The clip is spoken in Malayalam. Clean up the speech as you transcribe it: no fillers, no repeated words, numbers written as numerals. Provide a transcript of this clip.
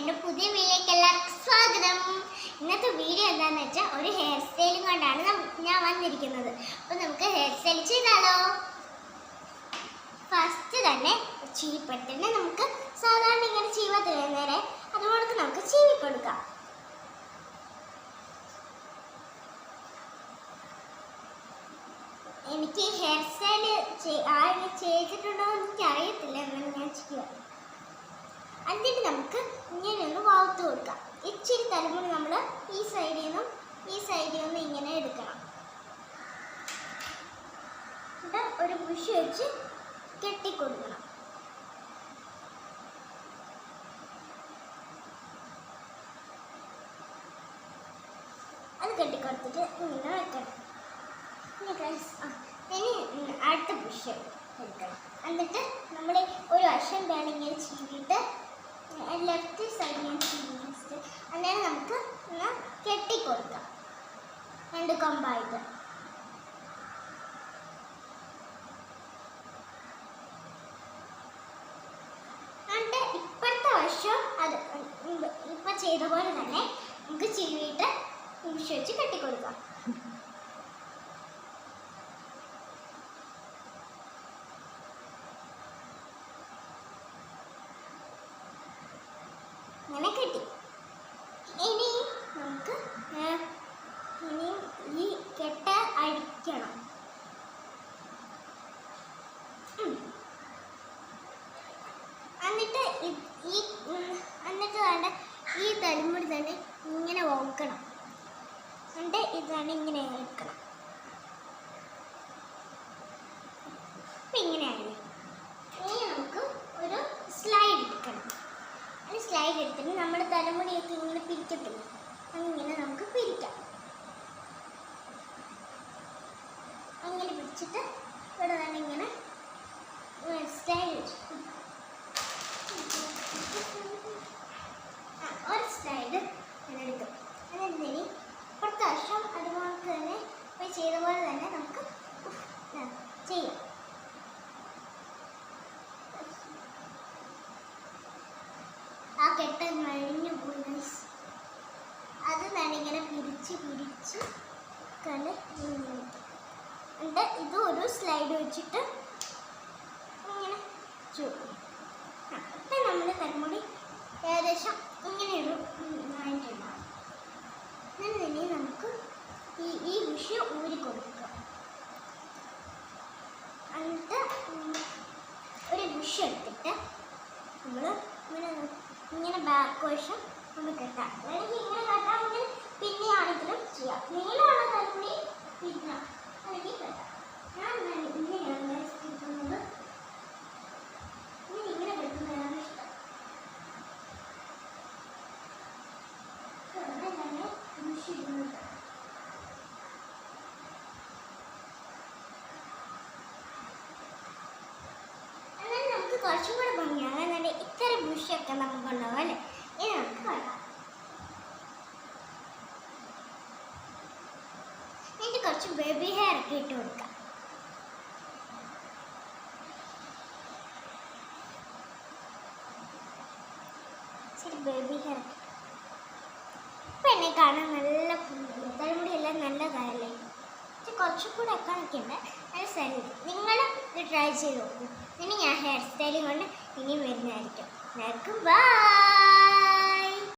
എൻ്റെ പുതിയ വീഡിയോയ്ക്ക് എല്ലാവർക്കും സ്വാഗതം. ഇന്നത്തെ വീഡിയോ എന്താണെന്ന് വെച്ചാൽ ഒരു ഹെയർ സ്റ്റൈലും കൊണ്ടാണ് ഞാൻ വന്നിരിക്കുന്നത്. അപ്പോൾ നമുക്ക് ഹെയർ സ്റ്റൈൽ ചെയ്താലോ? ഫസ്റ്റ് തന്നെ ചീപ്പെടുത്തിട്ട് നമുക്ക് സാധാരണ ഇങ്ങനെ ചീവ തരുന്നേരെ അതുകൊണ്ട് നമുക്ക് ചീവി കൊടുക്കാം. എനിക്ക് ഹെയർ സ്റ്റൈൽ ആരും ചെയ്തിട്ടുണ്ടോ എന്ന് എനിക്ക് അറിയത്തില്ല, എന്നാലും ഞാൻ ചെയ്യാം. എന്നിട്ട് നമുക്ക് ഇങ്ങനെ ഒന്ന് വാർത്ത് കൊടുക്കാം. ഇച്ചിരി തലമുടി നമ്മൾ ഈ സൈഡിൽ നിന്നും ഇങ്ങനെ എടുക്കണം. എന്നിട്ട് ഒരു ബുഷ് വെച്ച് കെട്ടിക്കൊടുക്കണം. അത് കെട്ടിക്കൊടുത്തിട്ട് ഇങ്ങനെ വെക്കണം. ഇനി അടുത്ത ബുഷ് എടുക്കണം. എന്നിട്ട് നമ്മൾ ഒരു വശം വേണമെങ്കിൽ ചീവിട്ട് ലെഫ്റ്റ് സൈഡിൽ ചീവിട്ട് അങ്ങനെ നമുക്ക് കെട്ടിക്കൊടുക്കാം രണ്ട് കൊമ്പായിട്ട്. എന്നിട്ട് ഇപ്പോഴത്തെ വശം അത് ഇപ്പം ചെയ്ത പോലെ തന്നെ നമുക്ക് ചീവിട്ട് ബുഷ് വെച്ച് കെട്ടിക്കൊടുക്കാം. അങ്ങനെ കെട്ടി. ഇനി നമുക്ക് ഈ കെട്ട് അഴിക്കണം. എന്നിട്ട് വേണ്ട ഈ തലമുടി തന്നെ ഇങ്ങനെ വോക്കണം. എന്നിട്ട് ഇതാണ് ഇങ്ങനെ എടുക്കണം. അപ്പം ഇങ്ങനെയാണ്. ഇനി നമുക്ക് ഒരു സ്ലൈഡ് എടുക്കണം. സ്ലൈഡ് എടുത്തിട്ട് നമ്മുടെ തലമുടിയൊക്കെ ഇങ്ങനെ പിരിക്കത്തില്ല, അങ്ങനെ നമുക്ക് പിരിക്കാം. അങ്ങനെ പിടിച്ചിട്ട് ഇവിടെ തന്നെ ഇങ്ങനെ സ്ലൈഡ് ഒരു സ്ലൈഡ് ഇങ്ങനെ എടുക്കും. എന്നിട്ട് ഇനി ഇപ്പോഴത്തെ വർഷം അതുപോലെ തന്നെ ചെയ്ത പോലെ തന്നെ നമുക്ക് ചെയ്യാം. ആ കെട്ട് കഴിഞ്ഞു പോയി. അത് ഞാനിങ്ങനെ പിരിച്ച് കണ്ട് എന്നിട്ട് ഇത് ഒരു സ്ലൈഡ് വെച്ചിട്ട് ഇങ്ങനെ അപ്പം നമ്മുടെ തലമുടി ഏകദേശം ഇങ്ങനെയൊരു ആയിട്ടുണ്ടാകും. ഇനി നമുക്ക് ഈ വിഷയം ഊരി കൊടുക്കുക. എന്നിട്ട് ഒരു വിഷയം എടുത്തിട്ട് നമ്മൾ ഇങ്ങനെ ബാക്ക് വശം ഒന്ന് കെട്ടാം. അല്ലെങ്കിൽ ഇങ്ങനെ കെട്ടാം, അല്ലെങ്കിൽ പിന്നെയാണെങ്കിലും ചെയ്യാം. നീളമുള്ള തലമുടി പിന്നെ അല്ലെങ്കിൽ കെട്ടാം. ഞാൻ ഇങ്ങനെയാണ് കിട്ടുന്നത്. ഇങ്ങനെ കെട്ടുന്നതാണ് ഇഷ്ടം. തന്നെ ഇടുന്നത്. എന്നാൽ നമുക്ക് കുറച്ചും കൂടെ ഭംഗിയാണ്. എന്നാൽ ഇത്ര ബുഷൊക്കെ നമുക്കുണ്ടാവും അല്ലേ? ഇനി നമുക്ക് കാണാം. എന്നിട്ട് കുറച്ച് ബേബി ഹെയർ ഒക്കെ ഇട്ട് കൊടുക്കാം. ശരി, ബേബി ഹെയർ ഇപ്പം എന്നെ കാണാൻ നല്ല തലമുടിയെല്ലാം നല്ലതായല്ലേ. കുറച്ചും കൂടെ ഒക്കെ ഉണ്ട്. അത് ശരി, നിങ്ങൾ ഇത് ട്രൈ ചെയ്ത് നോക്കൂ. ഇനി ഞാൻ ഹെയർ സ്റ്റൈലും കൊണ്ട് ഇനി വരുന്നതായിരിക്കും. എല്ലാവർക്കും ബൈ.